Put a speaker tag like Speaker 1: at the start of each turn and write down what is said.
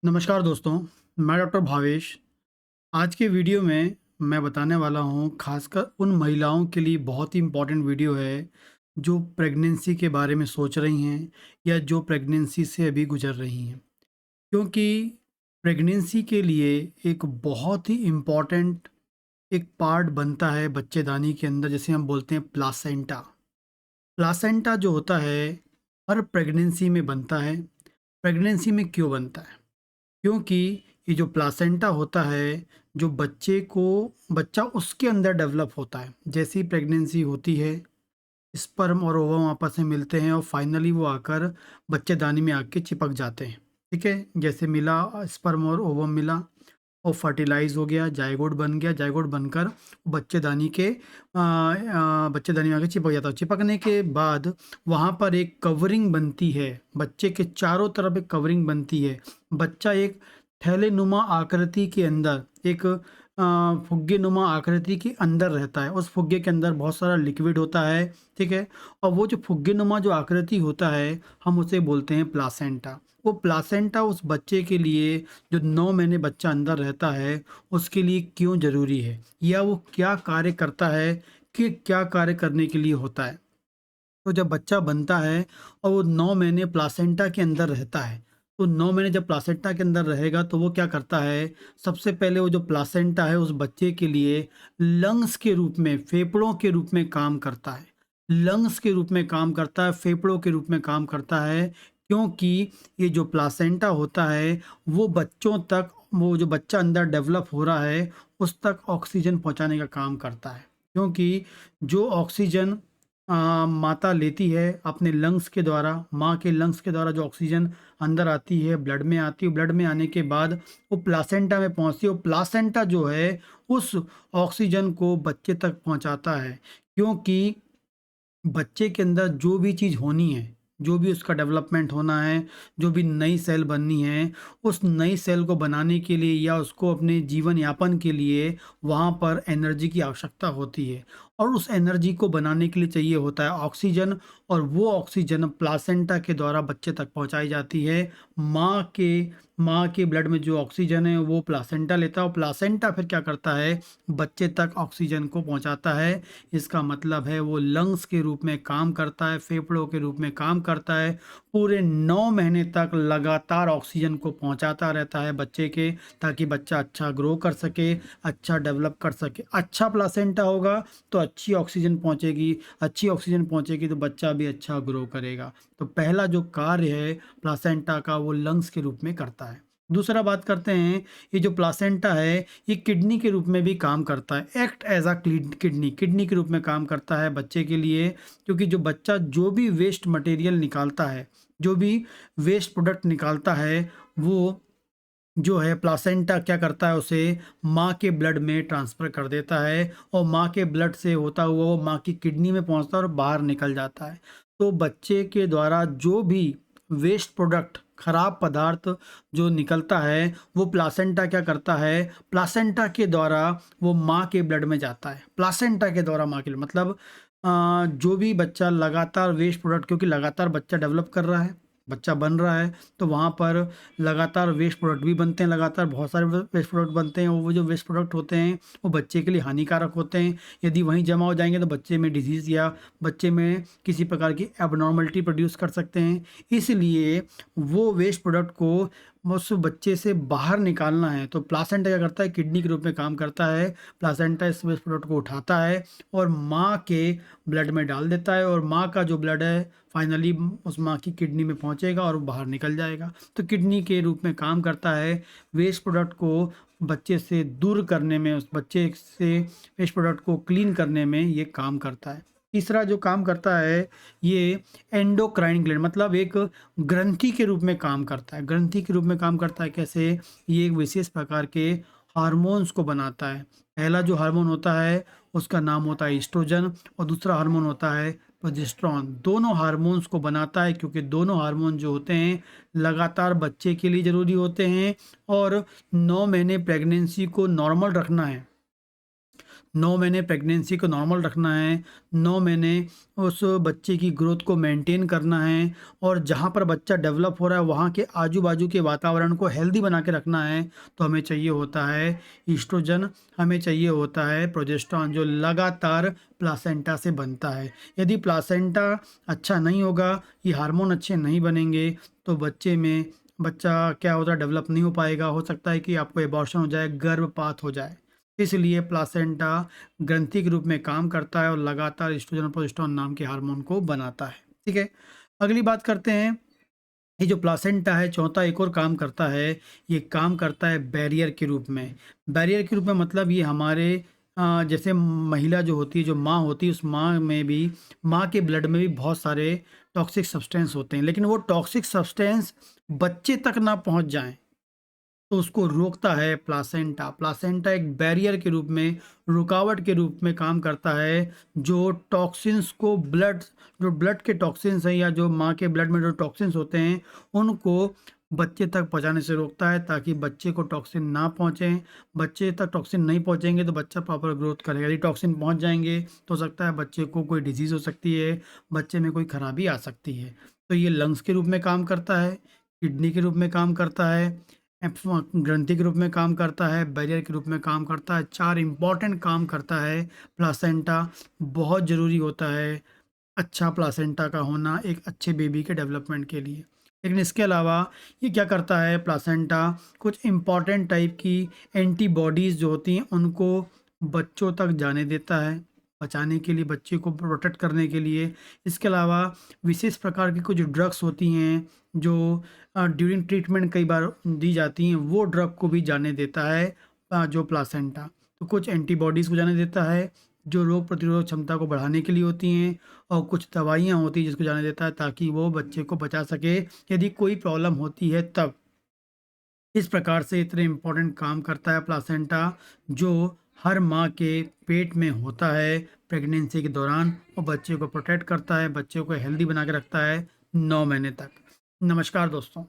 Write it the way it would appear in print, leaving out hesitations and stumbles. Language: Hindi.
Speaker 1: नमस्कार दोस्तों, मैं डॉक्टर भावेश। आज के वीडियो में मैं बताने वाला हूँ खासकर उन महिलाओं के लिए बहुत ही इम्पोर्टेंट वीडियो है जो प्रेगनेंसी के बारे में सोच रही हैं या जो प्रेगनेंसी से अभी गुजर रही हैं। क्योंकि प्रेगनेंसी के लिए एक बहुत ही इम्पोर्टेंट एक पार्ट बनता है बच्चेदानी के अंदर, जिसे हम बोलते हैं प्लासेंटा। प्लासेंटा जो होता है हर प्रेगनेंसी में बनता है। प्रेगनेंसी में क्यों बनता है? क्योंकि ये जो प्लासेंटा होता है, जो बच्चा उसके अंदर डेवलप होता है। जैसे ही प्रेगनेंसी होती है, स्पर्म और ओवम आपस में मिलते हैं और फाइनली वो आकर बच्चेदानी में आके चिपक जाते हैं। ठीक है? जैसे मिला स्पर्म और ओवम मिला और फर्टिलाइज़ हो गया, जाइगोट बन गया, जाइगोट बनकर बच्चेदानी में आके चिपक जाता है। चिपकने के बाद वहाँ पर एक कवरिंग बनती है, बच्चे के चारों तरफ एक कवरिंग बनती है। बच्चा एक थैलेनुमा आकृति के अंदर, एक फुग्गे-नुमा आकृति के अंदर रहता है। उस फुग्गे के अंदर बहुत सारा लिक्विड होता है, ठीक है? और वो जो फुग्गे-नुमा जो आकृति होता है, हम उसे बोलते हैं प्लासेंटा। वो प्लासेंटा उस बच्चे के लिए, जो 9 महीने बच्चा अंदर रहता है, उसके लिए क्यों ज़रूरी है? या वो क्या कार्य करता है, कि क्या कार्य करने के लिए होता है? तो जब बच्चा बनता है और वो 9 महीने प्लासेंटा के अंदर रहता है, तो 9 महीने जब प्लासेंटा के अंदर रहेगा तो वो क्या करता है, सबसे पहले वो जो प्लासेंटा है उस बच्चे के लिए लंग्स के रूप में, फेफड़ों के रूप में काम करता है। लंग्स के रूप में काम करता है, फेफड़ों के रूप में काम करता है, क्योंकि ये जो प्लासेंटा होता है, वो जो बच्चा अंदर डेवलप हो रहा है, उस तक ऑक्सीजन पहुँचाने का काम करता है। क्योंकि जो ऑक्सीजन माता लेती है अपने लंग्स के द्वारा, माँ के लंग्स के द्वारा जो ऑक्सीजन अंदर आती है, ब्लड में आती है, ब्लड में आने के बाद वो प्लासेंटा में पहुँचती है। वो प्लासेंटा जो है उस ऑक्सीजन को बच्चे तक पहुँचाता है, क्योंकि बच्चे के अंदर जो भी चीज़ होनी है, जो भी उसका डेवलपमेंट होना है, जो भी नई सेल बननी है, उस नई सेल को बनाने के लिए या उसको अपने जीवन यापन के लिए वहाँ पर एनर्जी की आवश्यकता होती है। और उस एनर्जी को बनाने के लिए चाहिए होता है ऑक्सीजन, और वो ऑक्सीजन प्लासेंटा के द्वारा बच्चे तक पहुँचाई जाती है। माँ के ब्लड में जो ऑक्सीजन है वो प्लासेंटा लेता है और प्लासेंटा फिर क्या करता है, बच्चे तक ऑक्सीजन को पहुँचाता है। इसका मतलब है वो लंग्स के रूप में काम करता है, फेफड़ों के रूप में काम करता है। पूरे 9 महीने तक लगातार ऑक्सीजन को पहुँचाता रहता है बच्चे के, ताकि बच्चा अच्छा ग्रो कर सके, अच्छा डेवलप कर सके। अच्छा प्लासेंटा होगा तो अच्छी ऑक्सीजन पहुँचेगी तो बच्चा भी अच्छा ग्रो करेगा। तो पहला जो कार्य है प्लासेंटा का, वो लंग्स के रूप में करता है। दूसरा बात करते हैं, ये जो प्लासेंटा है ये किडनी के रूप में भी काम करता है। एक्ट एज अ किडनी के रूप में काम करता है बच्चे के लिए, क्योंकि जो बच्चा जो भी वेस्ट मटेरियल निकालता है, जो भी वेस्ट प्रोडक्ट निकालता है, वो जो है प्लासेंटा क्या करता है, उसे माँ के ब्लड में ट्रांसफ़र कर देता है और माँ के ब्लड से होता हुआ वो माँ की किडनी में पहुँचता है और बाहर निकल जाता है। तो बच्चे के द्वारा जो भी वेस्ट प्रोडक्ट, खराब पदार्थ जो निकलता है, वो प्लासेंटा क्या करता है, प्लासेंटा के द्वारा वो माँ के ब्लड में जाता है। प्लासेंटा के द्वारा माँ के मतलब जो भी बच्चा लगातार वेस्ट प्रोडक्ट, क्योंकि लगातार बच्चा डेवलप कर रहा है, बच्चा बन रहा है, तो वहाँ पर लगातार वेस्ट प्रोडक्ट भी बनते हैं, लगातार बहुत सारे वेस्ट प्रोडक्ट बनते हैं। और वो जो वेस्ट प्रोडक्ट होते हैं वो बच्चे के लिए हानिकारक होते हैं। यदि वहीं जमा हो जाएंगे तो बच्चे में डिजीज़ या बच्चे में किसी प्रकार की एबनॉर्मलिटी प्रोड्यूस कर सकते हैं। इसलिए वो वेस्ट प्रोडक्ट को उस बच्चे से बाहर निकालना है, तो प्लासेंटा क्या करता है, किडनी के रूप में काम करता है। प्लासेंटा इस वेस्ट प्रोडक्ट को उठाता है और माँ के ब्लड में डाल देता है, और माँ का जो ब्लड है फाइनली उस माँ की किडनी में पहुँचेगा और वो बाहर निकल जाएगा। तो किडनी के रूप में काम करता है। वेस्ट प्रोडक्ट को बच्चे से दूर करने में, उस बच्चे से वेस्ट प्रोडक्ट को क्लीन करने में ये काम करता है। तीसरा जो काम करता है, ये एंडोक्राइन ग्लैंड मतलब एक ग्रंथि के रूप में काम करता है। ग्रंथि के रूप में काम करता है कैसे? ये एक विशेष प्रकार के हार्मोन्स को बनाता है। पहला जो हार्मोन होता है उसका नाम होता है ईस्ट्रोजन, और दूसरा हार्मोन होता है प्रोजेस्टेरॉन। दोनों हार्मोन्स को बनाता है, क्योंकि दोनों हार्मोन जो होते हैं लगातार बच्चे के लिए ज़रूरी होते हैं। और 9 महीने प्रेगनेंसी को नॉर्मल रखना है, 9 महीने प्रेगनेंसी को नॉर्मल रखना है, 9 महीने उस बच्चे की ग्रोथ को मेंटेन करना है और जहाँ पर बच्चा डेवलप हो रहा है वहाँ के आजू-बाजू के वातावरण को हेल्दी बना के रखना है। तो हमें चाहिए होता है ईस्ट्रोजन, हमें चाहिए होता है प्रोजेस्टेरॉन जो लगातार प्लासेंटा से बनता है। यदि प्लासेंटा अच्छा नहीं होगा, ये हार्मोन अच्छे नहीं बनेंगे, तो बच्चा क्या होता है डेवलप नहीं हो पाएगा। हो सकता है कि आपको एबॉर्शन हो जाए, गर्भपात हो जाए। इसलिए प्लासेंटा ग्रंथि के रूप में काम करता है और लगातार एस्ट्रोजन और प्रोजेस्टेरॉन नाम के हार्मोन को बनाता है। ठीक है, अगली बात करते हैं। ये जो प्लासेंटा है चौथा एक और काम करता है, ये काम करता है बैरियर के रूप में। बैरियर के रूप में मतलब ये हमारे जैसे महिला जो होती है, जो माँ होती है, उस माँ के ब्लड में भी बहुत सारे टॉक्सिक सब्सटेंस होते हैं, लेकिन वो टॉक्सिक सब्सटेंस बच्चे तक ना पहुंच जाएं, तो उसको रोकता है प्लासेंटा। प्लासेंटा एक बैरियर के रूप में, रुकावट के रूप में काम करता है, जो टॉक्सिन्स को जो ब्लड के टॉक्सिन्स हैं या जो माँ के ब्लड में जो टॉक्सिन्स होते हैं उनको बच्चे तक पहुँचाने से रोकता है, ताकि बच्चे को टॉक्सिन ना पहुँचे। बच्चे तक टॉक्सिन नहीं पहुँचेंगे तो बच्चा प्रॉपर ग्रोथ करेगा। यदि टॉक्सिन पहुँच जाएंगे तो हो सकता है बच्चे को कोई डिजीज़ हो सकती है, बच्चे में कोई खराबी आ सकती है। तो ये लंग्स के रूप में काम करता है, किडनी के रूप में काम करता है, ग्रंथि के रूप में काम करता है, बैरियर के रूप में काम करता है। 4 इम्पॉर्टेंट काम करता है प्लासेंटा। बहुत ज़रूरी होता है अच्छा प्लासेंटा का होना एक अच्छे बेबी के डेवलपमेंट के लिए। लेकिन इसके अलावा ये क्या करता है प्लासेंटा, कुछ इम्पॉर्टेंट टाइप की एंटीबॉडीज़ जो होती हैं उनको बच्चों तक जाने देता है, बचाने के लिए, बच्चे को प्रोटेक्ट करने के लिए। इसके अलावा विशेष प्रकार की कुछ ड्रग्स होती हैं जो ड्यूरिंग ट्रीटमेंट कई बार दी जाती हैं, वो ड्रग को भी जाने देता है जो प्लासेंटा। तो कुछ एंटीबॉडीज़ को जाने देता है जो रोग प्रतिरोधक क्षमता को बढ़ाने के लिए होती हैं, और कुछ दवाइयाँ होती हैं जिसको जाने देता है ताकि वो बच्चे को बचा सके यदि कोई प्रॉब्लम होती है तब। इस प्रकार से इतने इम्पोर्टेंट काम करता है प्लासेंटा, जो हर माँ के पेट में होता है प्रेगनेंसी के दौरान, और बच्चे को प्रोटेक्ट करता है, बच्चे को हेल्दी बना के रखता है 9 महीने तक। नमस्कार दोस्तों।